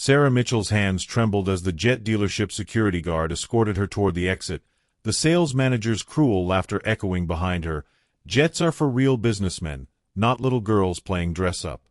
Sarah Mitchell's hands trembled as the jet dealership security guard escorted her toward the exit, the sales manager's cruel laughter echoing behind her. Jets are for real businessmen, not little girls playing dress-up.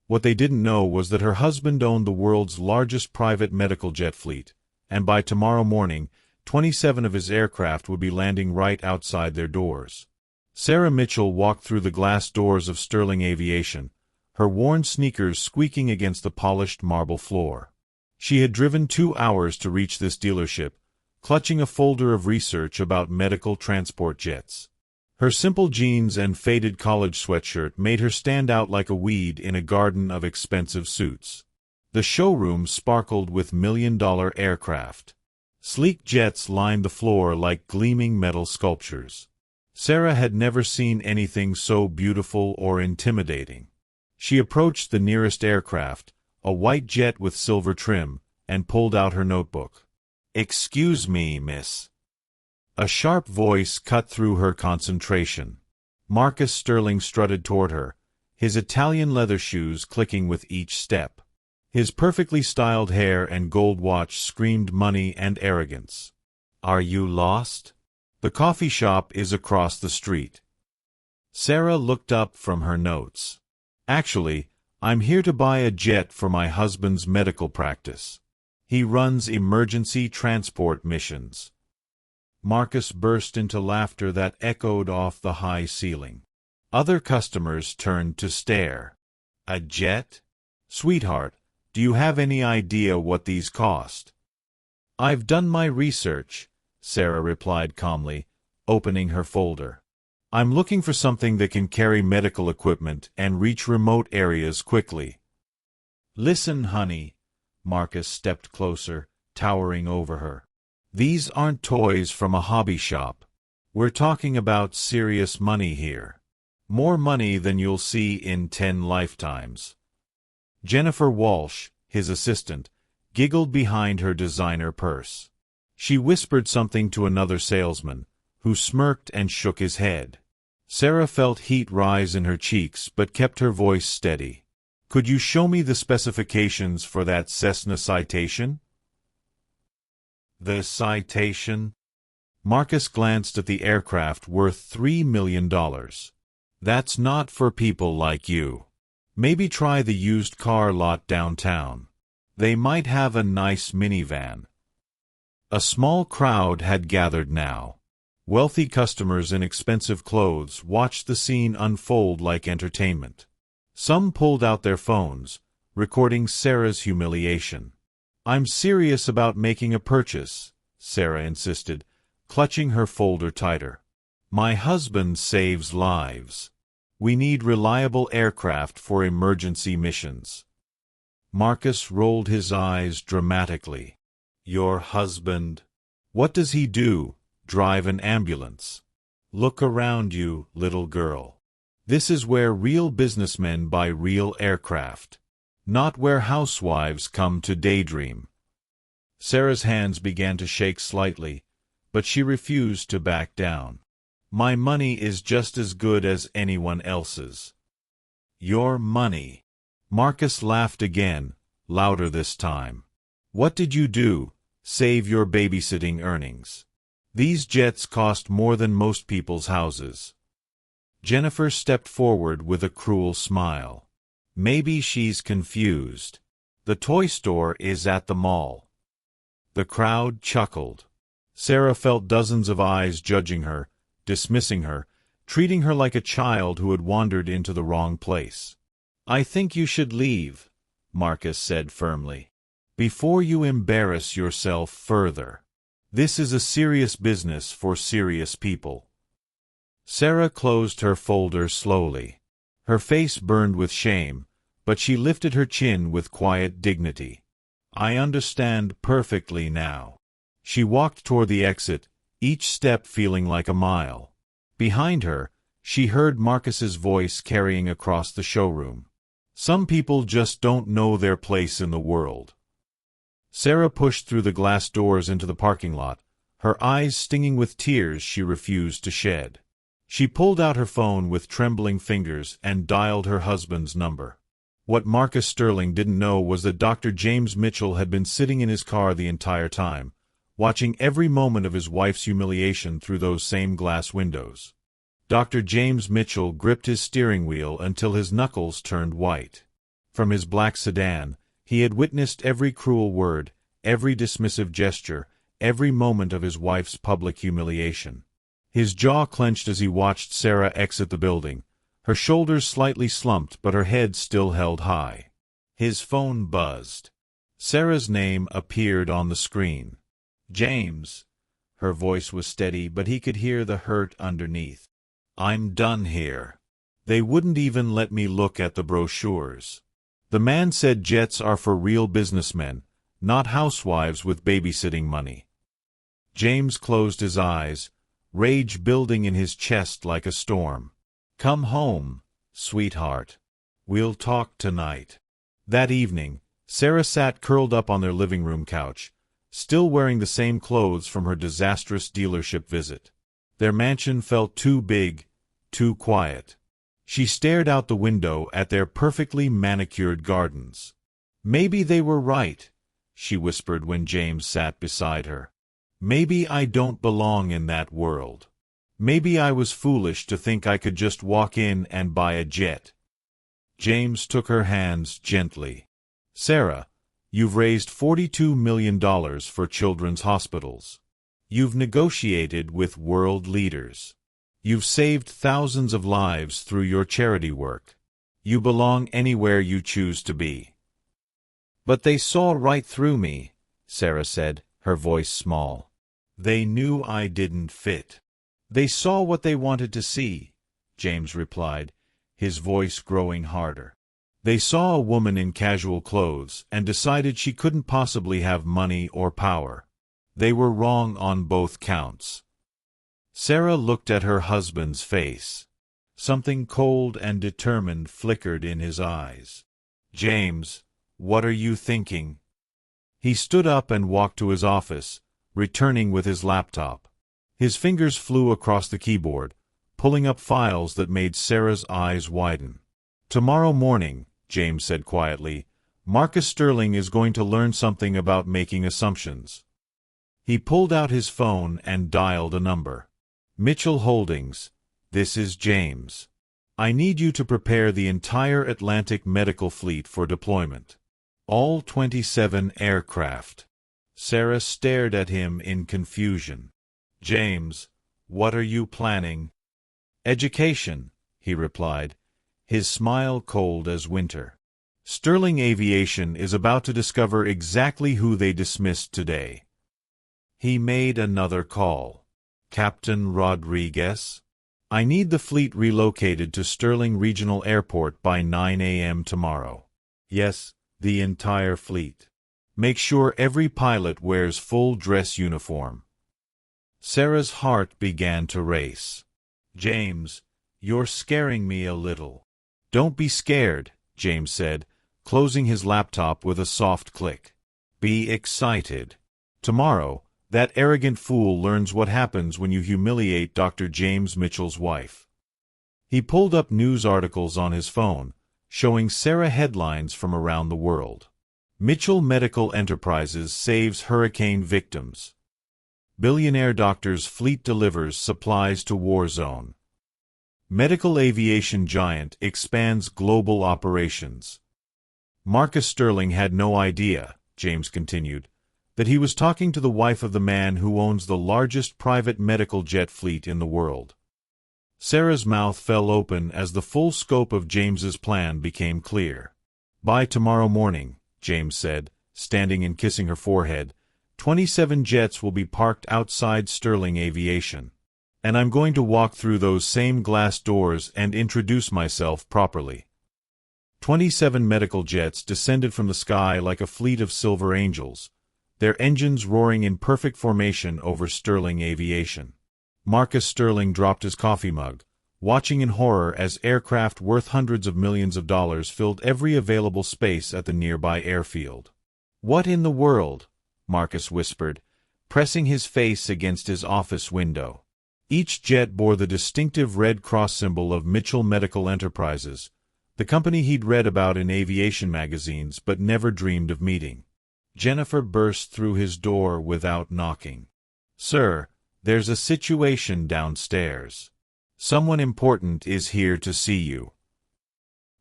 What they didn't know was that her husband owned the world's largest private medical jet fleet, and by tomorrow morning, 27 of his aircraft would be landing right outside their doors. Sarah Mitchell walked through the glass doors of Sterling Aviation, her worn sneakers squeaking against the polished marble floor. She had driven 2 hours to reach this dealership, clutching a folder of research about medical transport jets. Her simple jeans and faded college sweatshirt made her stand out like a weed in a garden of expensive suits. The showroom sparkled with million-dollar aircraft. Sleek jets lined the floor like gleaming metal sculptures. Sarah had never seen anything so beautiful or intimidating. She approached the nearest aircraft, a white jet with silver trim, and pulled out her notebook. "Excuse me, miss." A sharp voice cut through her concentration. Marcus Sterling strutted toward her, his Italian leather shoes clicking with each step. His perfectly styled hair and gold watch screamed money and arrogance. "Are you lost? The coffee shop is across the street." Sarah looked up from her notes. "Actually, I'm here to buy a jet for my husband's medical practice. He runs emergency transport missions." Marcus burst into laughter that echoed off the high ceiling. Other customers turned to stare. "A jet? Sweetheart, do you have any idea what these cost?" "I've done my research," Sarah replied calmly, opening her folder. "I'm looking for something that can carry medical equipment and reach remote areas quickly." "Listen, honey." Marcus stepped closer, towering over her. "These aren't toys from a hobby shop. We're talking about serious money here. More money than you'll see in 10 lifetimes. Jennifer Walsh, his assistant, giggled behind her designer purse. She whispered something to another salesman, who smirked and shook his head. Sarah felt heat rise in her cheeks but kept her voice steady. "Could you show me the specifications for that Cessna Citation?" "The Citation?" Marcus glanced at the aircraft worth $3 million. "That's not for people like you. Maybe try the used car lot downtown. They might have a nice minivan." A small crowd had gathered now. Wealthy customers in expensive clothes watched the scene unfold like entertainment. Some pulled out their phones, recording Sarah's humiliation. "I'm serious about making a purchase," Sarah insisted, clutching her folder tighter. "My husband saves lives. We need reliable aircraft for emergency missions." Marcus rolled his eyes dramatically. "Your husband? What does he do? Drive an ambulance?" "Look around you, little girl. This is where real businessmen buy real aircraft, not where housewives come to daydream." Sarah's hands began to shake slightly, but she refused to back down. "My money is just as good as anyone else's." "Your money?" Marcus laughed again, louder this time. "What did you do? Save your babysitting earnings? These jets cost more than most people's houses." Jennifer stepped forward with a cruel smile. "Maybe she's confused. The toy store is at the mall." The crowd chuckled. Sarah felt dozens of eyes judging her, dismissing her, treating her like a child who had wandered into the wrong place. "I think you should leave," Marcus said firmly, "before you embarrass yourself further. This is a serious business for serious people." Sarah closed her folder slowly. Her face burned with shame, but she lifted her chin with quiet dignity. "I understand perfectly now." She walked toward the exit, each step feeling like a mile. Behind her, she heard Marcus's voice carrying across the showroom. "Some people just don't know their place in the world." Sarah pushed through the glass doors into the parking lot, her eyes stinging with tears she refused to shed. She pulled out her phone with trembling fingers and dialed her husband's number. What Marcus Sterling didn't know was that Dr. James Mitchell had been sitting in his car the entire time, watching every moment of his wife's humiliation through those same glass windows. Dr. James Mitchell gripped his steering wheel until his knuckles turned white. From his black sedan, he had witnessed every cruel word, every dismissive gesture, every moment of his wife's public humiliation. His jaw clenched as he watched Sarah exit the building, her shoulders slightly slumped but her head still held high. His phone buzzed. Sarah's name appeared on the screen. "James." Her voice was steady, but he could hear the hurt underneath. "I'm done here. They wouldn't even let me look at the brochures." The man said jets are for real businessmen, not housewives with babysitting money. James closed his eyes, rage building in his chest like a storm. "Come home, sweetheart. We'll talk tonight." That evening, Sarah sat curled up on their living room couch, still wearing the same clothes from her disastrous dealership visit. Their mansion felt too big, too quiet. She stared out the window at their perfectly manicured gardens. "Maybe they were right," she whispered when James sat beside her. "Maybe I don't belong in that world. Maybe I was foolish to think I could just walk in and buy a jet." James took her hands gently. "Sarah, you've raised $42 million for children's hospitals. You've negotiated with world leaders. You've saved thousands of lives through your charity work. You belong anywhere you choose to be." "But they saw right through me," Sarah said, her voice small. "They knew I didn't fit." "They saw what they wanted to see," James replied, his voice growing harder. "They saw a woman in casual clothes and decided she couldn't possibly have money or power. They were wrong on both counts." Sarah looked at her husband's face. Something cold and determined flickered in his eyes. "James, what are you thinking?" He stood up and walked to his office, returning with his laptop. His fingers flew across the keyboard, pulling up files that made Sarah's eyes widen. "Tomorrow morning," James said quietly, "Marcus Sterling is going to learn something about making assumptions." He pulled out his phone and dialed a number. "Mitchell Holdings, this is James. I need you to prepare the entire Atlantic medical fleet for deployment. All 27 aircraft." Sarah stared at him in confusion. "James, what are you planning?" "Education," he replied, his smile cold as winter. "Sterling Aviation is about to discover exactly who they dismissed today." He made another call. "Captain Rodriguez? I need the fleet relocated to Sterling Regional Airport by 9 a.m. tomorrow." "Yes, the entire fleet. Make sure every pilot wears full dress uniform." Sarah's heart began to race. "James, you're scaring me a little." "Don't be scared," James said, closing his laptop with a soft click. "Be excited. Tomorrow, that arrogant fool learns what happens when you humiliate Dr. James Mitchell's wife." He pulled up news articles on his phone, showing Sarah headlines from around the world. "Mitchell Medical Enterprises saves hurricane victims." "Billionaire doctor's fleet delivers supplies to war zone." "Medical aviation giant expands global operations." Marcus Sterling had no idea, James continued, that he was talking to the wife of the man who owns the largest private medical jet fleet in the world. Sarah's mouth fell open as the full scope of James's plan became clear. "By tomorrow morning," James said, standing and kissing her forehead, 27 jets will be parked outside Sterling Aviation. And I'm going to walk through those same glass doors and introduce myself properly." 27 medical jets descended from the sky like a fleet of silver angels, their engines roaring in perfect formation over Sterling Aviation. Marcus Sterling dropped his coffee mug, watching in horror as aircraft worth hundreds of millions of dollars filled every available space at the nearby airfield. "What in the world?" Marcus whispered, pressing his face against his office window. Each jet bore the distinctive Red Cross symbol of Mitchell Medical Enterprises, The company he'd read about in aviation magazines but never dreamed of meeting. Jennifer burst through his door without knocking. "Sir, there's a situation downstairs. Someone important is here to see you."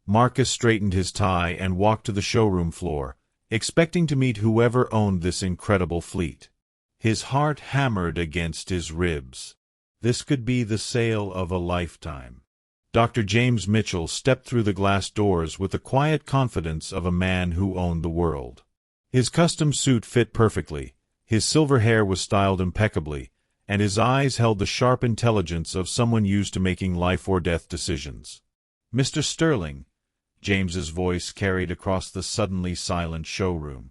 Marcus straightened his tie and walked to the showroom floor, expecting to meet whoever owned this incredible fleet. His heart hammered against his ribs. This could be the sale of a lifetime. Dr. James Mitchell stepped through the glass doors with the quiet confidence of a man who owned the world. His custom suit fit perfectly, his silver hair was styled impeccably, and his eyes held the sharp intelligence of someone used to making life-or-death decisions. "Mr. Sterling," James's voice carried across the suddenly silent showroom.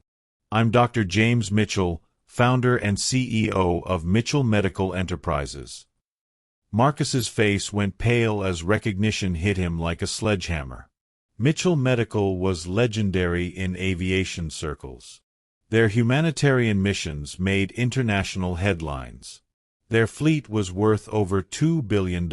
"I'm Dr. James Mitchell, founder and CEO of Mitchell Medical Enterprises." Marcus's face went pale as recognition hit him like a sledgehammer. Mitchell Medical was legendary in aviation circles. Their humanitarian missions made international headlines. Their fleet was worth over $2 billion.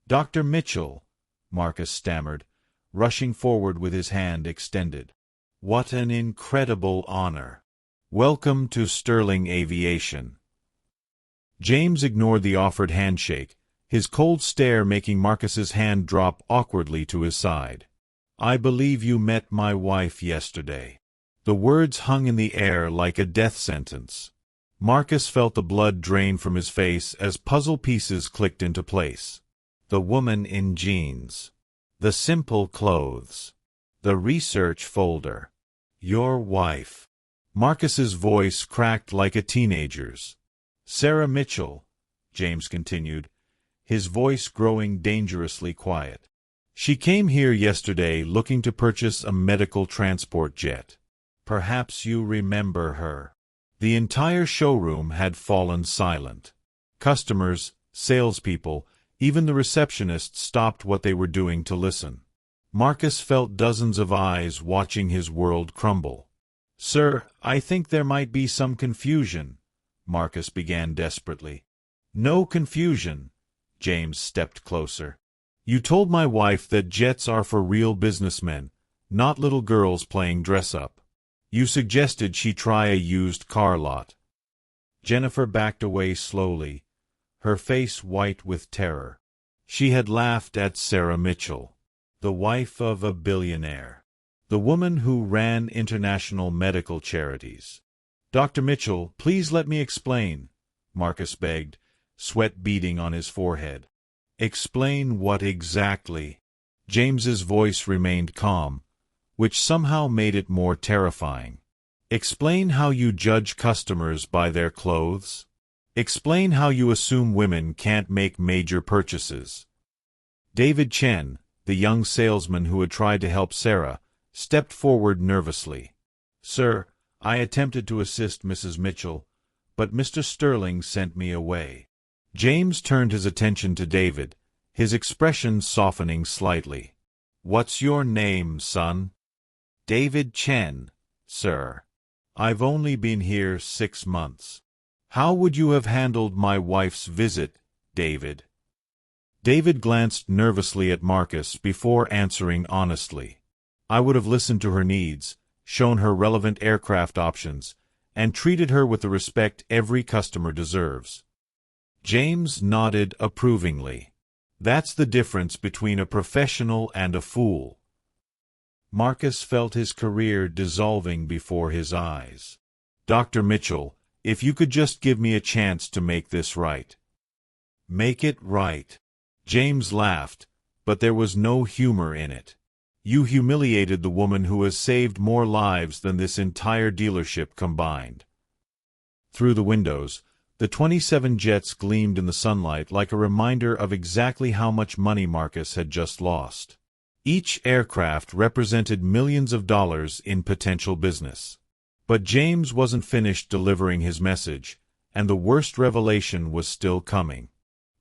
"Dr. Mitchell," Marcus stammered, rushing forward with his hand extended. "What an incredible honor. Welcome to Sterling Aviation." James ignored the offered handshake, his cold stare making Marcus's hand drop awkwardly to his side. "I believe you met my wife yesterday." The words hung in the air like a death sentence. Marcus felt the blood drain from his face as puzzle pieces clicked into place. The woman in jeans. The simple clothes. The research folder. Your wife. Marcus's voice cracked like a teenager's. "Sarah Mitchell," James continued, his voice growing dangerously quiet. "She came here yesterday looking to purchase a medical transport jet. Perhaps you remember her." The entire showroom had fallen silent. Customers, salespeople, even the receptionist stopped what they were doing to listen. Marcus felt dozens of eyes watching his world crumble. "Sir, I think there might be some confusion," Marcus began desperately. "No confusion." James stepped closer. "You told my wife that jets are for real businessmen, not little girls playing dress-up. You suggested she try a used car lot." Jennifer backed away slowly, her face white with terror. She had laughed at Sarah Mitchell, the wife of a billionaire, the woman who ran international medical charities. "Dr. Mitchell, please let me explain," Marcus begged, sweat beading on his forehead. "Explain what exactly?" James's voice remained calm, which somehow made it more terrifying. "Explain how you judge customers by their clothes? Explain how you assume women can't make major purchases." David Chen, the young salesman who had tried to help Sarah, stepped forward nervously. "Sir, I attempted to assist Mrs. Mitchell, but Mr. Sterling sent me away." James turned his attention to David, his expression softening slightly. "What's your name, son?" "David Chen, sir. I've only been here 6 months. How would you have handled my wife's visit, David?" David glanced nervously at Marcus before answering honestly. "I would have listened to her needs, shown her relevant aircraft options, and treated her with the respect every customer deserves." James nodded approvingly. "That's the difference between a professional and a fool." Marcus felt his career dissolving before his eyes. "Dr. Mitchell, if you could just give me a chance to make this right." "Make it right." James laughed, but there was no humor in it. "You humiliated the woman who has saved more lives than this entire dealership combined." Through the windows, the 27 jets gleamed in the sunlight like a reminder of exactly how much money Marcus had just lost. Each aircraft represented millions of dollars in potential business. But James wasn't finished delivering his message, and the worst revelation was still coming.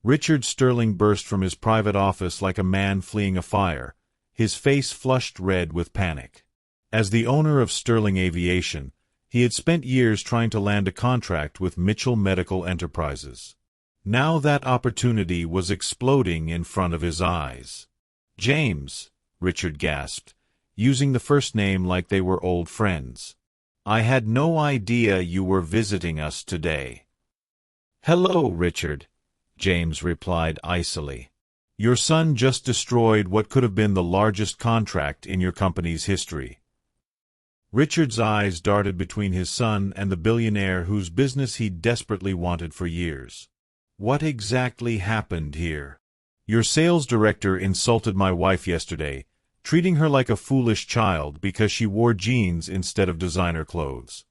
Richard Sterling burst from his private office like a man fleeing a fire, his face flushed red with panic. As the owner of Sterling Aviation, he had spent years trying to land a contract with Mitchell Medical Enterprises. Now that opportunity was exploding in front of his eyes. "James," Richard gasped, using the first name like they were old friends. "I had no idea you were visiting us today." "Hello, Richard," James replied icily. "Your son just destroyed what could have been the largest contract in your company's history." Richard's eyes darted between his son and the billionaire whose business he'd desperately wanted for years. "What exactly happened here?" "Your sales director insulted my wife yesterday, treating her like a foolish child because she wore jeans instead of designer clothes."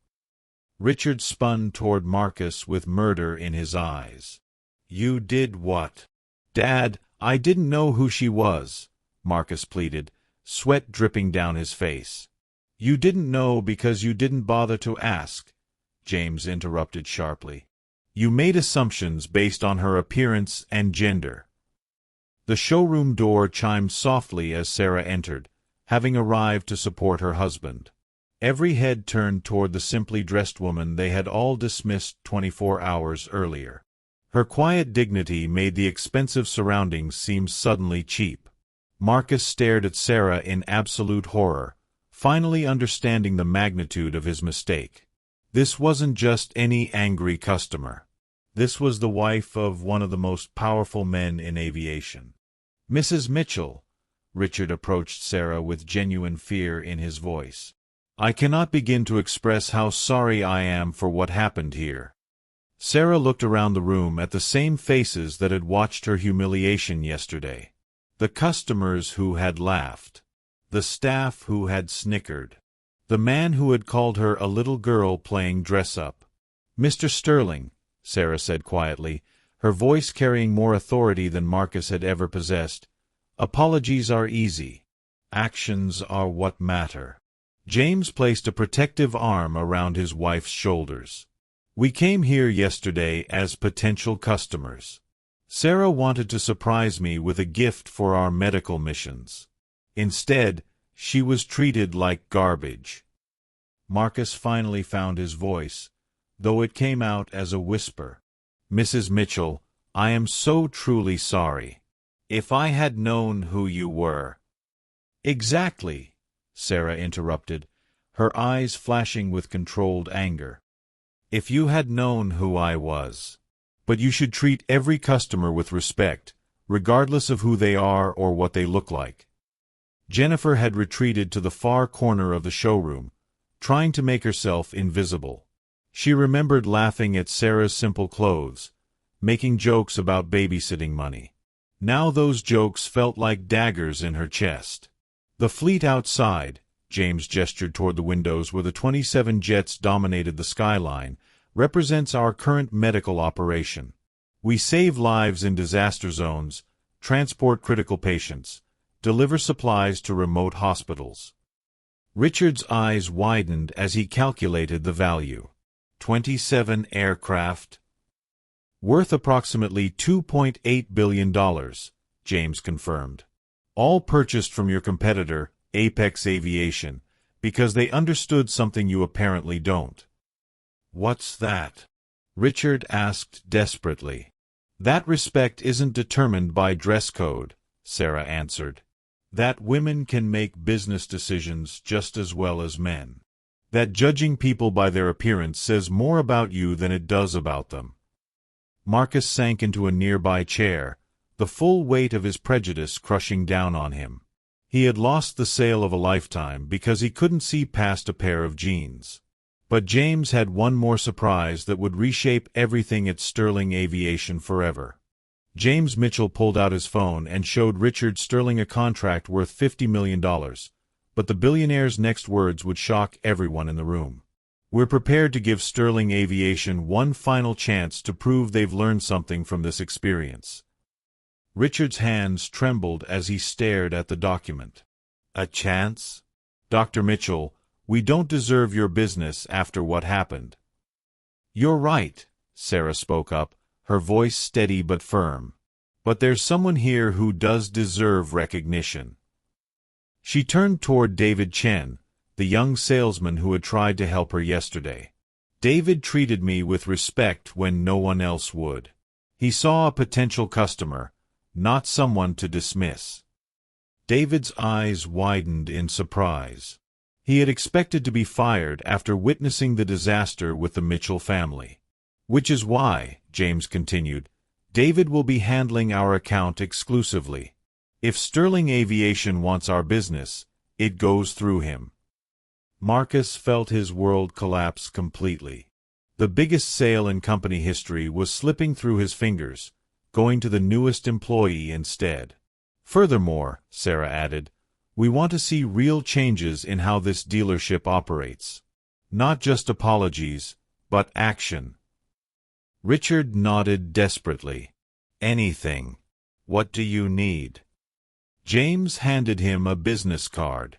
Richard spun toward Marcus with murder in his eyes. "You did what?" "Dad, I didn't know who she was," Marcus pleaded, sweat dripping down his face. "You didn't know because you didn't bother to ask," James interrupted sharply. "You made assumptions based on her appearance and gender." The showroom door chimed softly as Sarah entered, having arrived to support her husband. Every head turned toward the simply dressed woman they had all dismissed 24 hours earlier. Her quiet dignity made the expensive surroundings seem suddenly cheap. Marcus stared at Sarah in absolute horror, finally understanding the magnitude of his mistake. This wasn't just any angry customer. This was the wife of one of the most powerful men in aviation. "Mrs. Mitchell," Richard approached Sarah with genuine fear in his voice. "I cannot begin to express how sorry I am for what happened here." Sarah looked around the room at the same faces that had watched her humiliation yesterday. The customers who had laughed. The staff who had snickered. The man who had called her a little girl playing dress-up. "Mr. Sterling," Sarah said quietly, her voice carrying more authority than Marcus had ever possessed, "apologies are easy. Actions are what matter." James placed a protective arm around his wife's shoulders. "We came here yesterday as potential customers. Sarah wanted to surprise me with a gift for our medical missions. Instead, she was treated like garbage." Marcus finally found his voice, though it came out as a whisper. "Mrs. Mitchell, I am so truly sorry. If I had known who you were—" "Exactly," Sarah interrupted, her eyes flashing with controlled anger. "If you had known who I was. But you should treat every customer with respect, regardless of who they are or what they look like." Jennifer had retreated to the far corner of the showroom, trying to make herself invisible. She remembered laughing at Sarah's simple clothes, making jokes about babysitting money. Now those jokes felt like daggers in her chest. "The fleet outside," James gestured toward the windows where the 27 jets dominated the skyline, "represents our current medical operation. We save lives in disaster zones, transport critical patients, deliver supplies to remote hospitals." Richard's eyes widened as he calculated the value. 27 aircraft. "Worth approximately $2.8 billion, James confirmed. "All purchased from your competitor, Apex Aviation, because they understood something you apparently don't." "What's that?" Richard asked desperately. "That respect isn't determined by dress code," Sarah answered. "That women can make business decisions just as well as men. That judging people by their appearance says more about you than it does about them." Marcus sank into a nearby chair, the full weight of his prejudice crushing down on him. He had lost the sale of a lifetime because he couldn't see past a pair of jeans. But James had one more surprise that would reshape everything at Sterling Aviation forever. James Mitchell pulled out his phone and showed Richard Sterling a contract worth $50 million, but the billionaire's next words would shock everyone in the room. "We're prepared to give Sterling Aviation one final chance to prove they've learned something from this experience." Richard's hands trembled as he stared at the document. "A chance? Dr. Mitchell, we don't deserve your business after what happened." "You're right," Sarah spoke up, her voice steady but firm. "But there's someone here who does deserve recognition." She turned toward David Chen, the young salesman who had tried to help her yesterday. "David treated me with respect when no one else would. He saw a potential customer, not someone to dismiss." David's eyes widened in surprise. He had expected to be fired after witnessing the disaster with the Mitchell family. Which is why, James continued, David will be handling our account exclusively. If Sterling Aviation wants our business, it goes through him. Marcus felt his world collapse completely. The biggest sale in company history was slipping through his fingers, going to the newest employee instead. Furthermore, Sarah added, we want to see real changes in how this dealership operates. Not just apologies, but action. Richard nodded desperately. Anything. What do you need? James handed him a business card.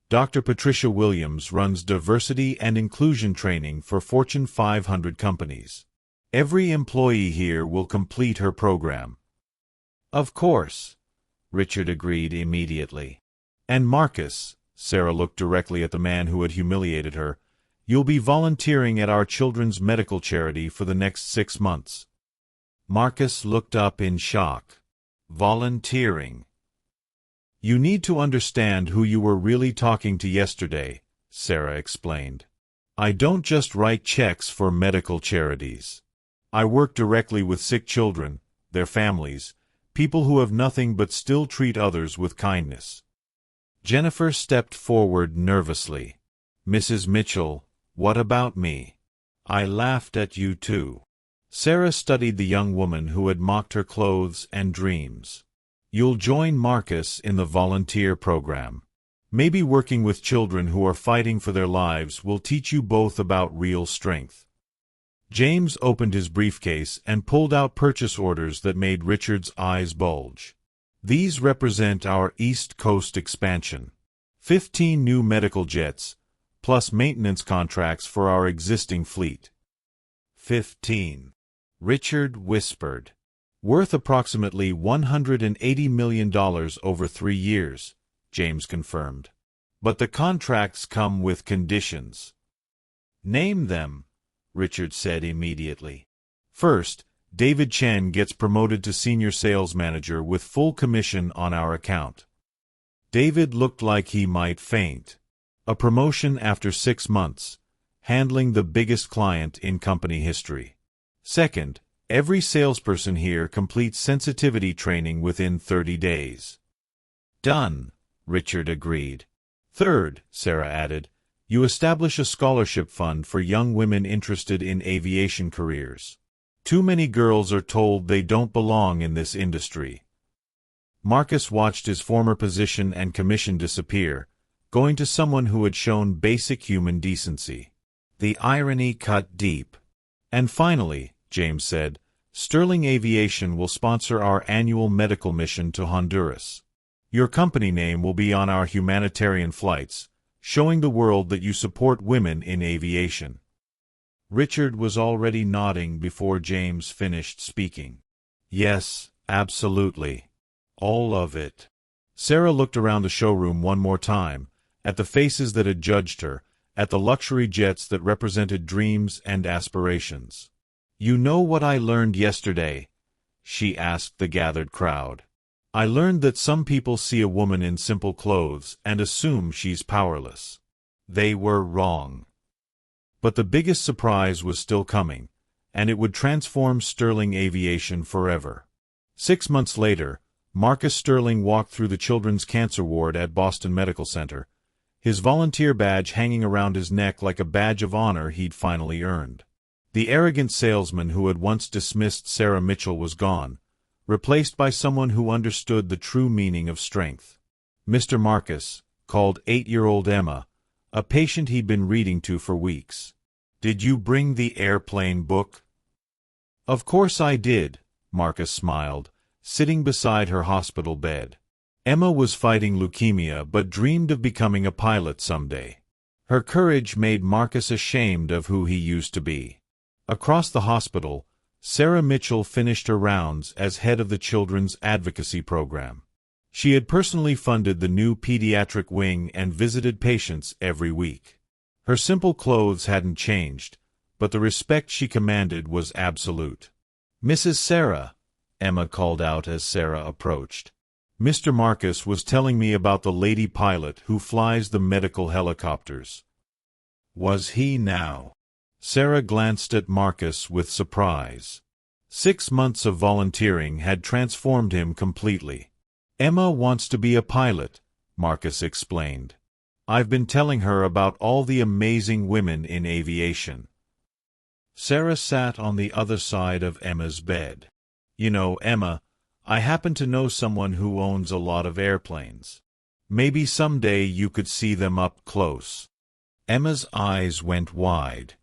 Dr. Patricia Williams runs diversity and inclusion training for Fortune 500 companies. Every employee here will complete her program. Of course, Richard agreed immediately. And Marcus, Sarah looked directly at the man who had humiliated her, you'll be volunteering at our children's medical charity for the next 6 months. Marcus looked up in shock. Volunteering. You need to understand who you were really talking to yesterday, Sarah explained. I don't just write checks for medical charities. I work directly with sick children, their families, people who have nothing but still treat others with kindness. Jennifer stepped forward nervously. Mrs. Mitchell, what about me? I laughed at you too. Sarah studied the young woman who had mocked her clothes and dreams. You'll join Marcus in the volunteer program. Maybe working with children who are fighting for their lives will teach you both about real strength. James opened his briefcase and pulled out purchase orders that made Richard's eyes bulge. These represent our East Coast expansion. 15 new medical jets, plus maintenance contracts for our existing fleet. 15. Richard whispered. Worth approximately $180 million over 3 years, James confirmed. But the contracts come with conditions. Name them, Richard said immediately. First, David Chen gets promoted to senior sales manager with full commission on our account. David looked like he might faint. A promotion after 6 months, handling the biggest client in company history. Second, every salesperson here completes sensitivity training within 30 days. Done, Richard agreed. Third, Sarah added, you establish a scholarship fund for young women interested in aviation careers. Too many girls are told they don't belong in this industry. Marcus watched his former position and commission disappear, going to someone who had shown basic human decency. The irony cut deep. And finally, James said, Sterling Aviation will sponsor our annual medical mission to Honduras. Your company name will be on our humanitarian flights, showing the world that you support women in aviation. Richard was already nodding before James finished speaking. Yes, absolutely. All of it. Sarah looked around the showroom one more time, at the faces that had judged her, at the luxury jets that represented dreams and aspirations. You know what I learned yesterday? She asked the gathered crowd. I learned that some people see a woman in simple clothes and assume she's powerless. They were wrong. But the biggest surprise was still coming, and it would transform Sterling Aviation forever. 6 months later, Marcus Sterling walked through the children's cancer ward at Boston Medical Center, his volunteer badge hanging around his neck like a badge of honor he'd finally earned. The arrogant salesman who had once dismissed Sarah Mitchell was gone, replaced by someone who understood the true meaning of strength. Mr. Marcus called 8-year-old Emma, a patient he'd been reading to for weeks. Did you bring the airplane book? Of course I did, Marcus smiled, sitting beside her hospital bed. Emma was fighting leukemia but dreamed of becoming a pilot someday. Her courage made Marcus ashamed of who he used to be. Across the hospital, Sarah Mitchell finished her rounds as head of the Children's Advocacy Program. She had personally funded the new pediatric wing and visited patients every week. Her simple clothes hadn't changed, but the respect she commanded was absolute. Mrs. Sarah, Emma called out as Sarah approached. Mr. Marcus was telling me about the lady pilot who flies the medical helicopters. Was he now? Sarah glanced at Marcus with surprise. 6 months of volunteering had transformed him completely. Emma wants to be a pilot, Marcus explained. I've been telling her about all the amazing women in aviation. Sarah sat on the other side of Emma's bed. You know, Emma, I happen to know someone who owns a lot of airplanes. Maybe someday you could see them up close. Emma's eyes went wide.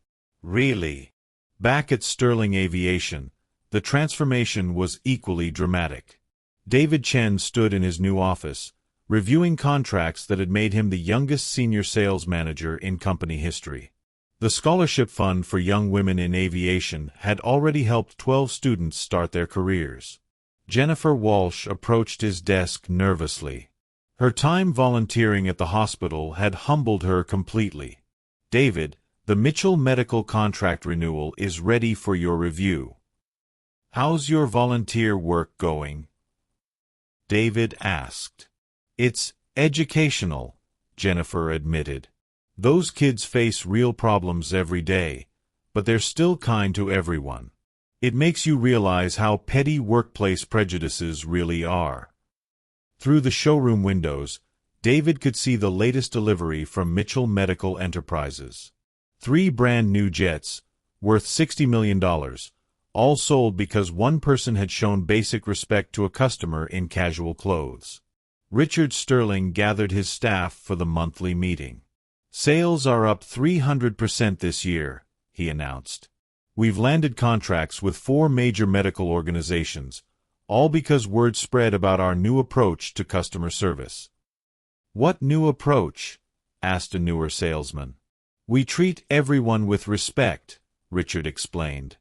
Really? Back at Sterling Aviation, the transformation was equally dramatic. David Chen stood in his new office, reviewing contracts that had made him the youngest senior sales manager in company history. The scholarship fund for young women in aviation had already helped 12 students start their careers. Jennifer Walsh approached his desk nervously. Her time volunteering at the hospital had humbled her completely. David, the Mitchell Medical contract renewal is ready for your review. How's your volunteer work going? David asked. It's educational, Jennifer admitted. Those kids face real problems every day, but they're still kind to everyone. It makes you realize how petty workplace prejudices really are. Through the showroom windows, David could see the latest delivery from Mitchell Medical Enterprises. 3 brand-new jets, worth $60 million, all sold because one person had shown basic respect to a customer in casual clothes. Richard Sterling gathered his staff for the monthly meeting. Sales are up 300% this year, he announced. We've landed contracts with 4 major medical organizations, all because word spread about our new approach to customer service. What new approach? Asked a newer salesman. We treat everyone with respect, Richard explained.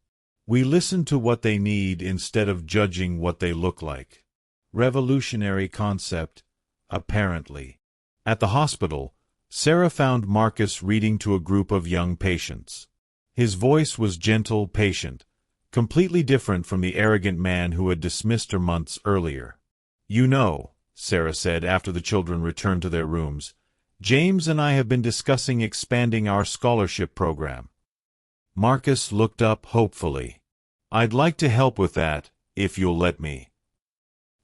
We listen to what they need instead of judging what they look like. Revolutionary concept, apparently. At the hospital, Sarah found Marcus reading to a group of young patients. His voice was gentle, patient, completely different from the arrogant man who had dismissed her months earlier. You know, Sarah said after the children returned to their rooms, James and I have been discussing expanding our scholarship program. Marcus looked up hopefully. I'd like to help with that, if you'll let me.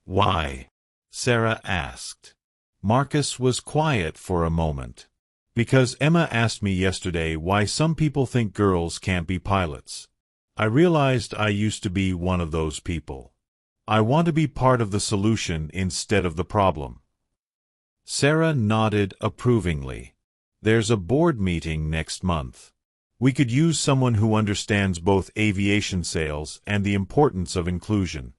Why? Sarah asked. Marcus was quiet for a moment. Because Emma asked me yesterday why some people think girls can't be pilots. I realized I used to be one of those people. I want to be part of the solution instead of the problem. Sarah nodded approvingly. There's a board meeting next month. We could use someone who understands both aviation sales and the importance of inclusion.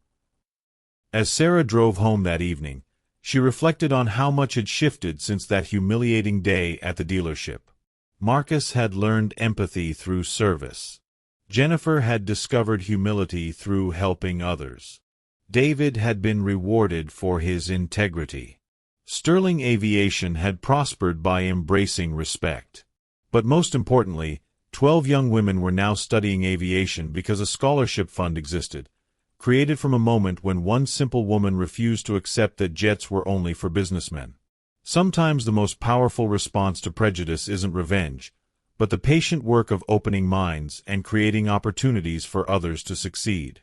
As Sarah drove home that evening, she reflected on how much had shifted since that humiliating day at the dealership. Marcus had learned empathy through service. Jennifer had discovered humility through helping others. David had been rewarded for his integrity. Sterling Aviation had prospered by embracing respect. But most importantly, 12 young women were now studying aviation because a scholarship fund existed, created from a moment when one simple woman refused to accept that jets were only for businessmen. Sometimes the most powerful response to prejudice isn't revenge, but the patient work of opening minds and creating opportunities for others to succeed.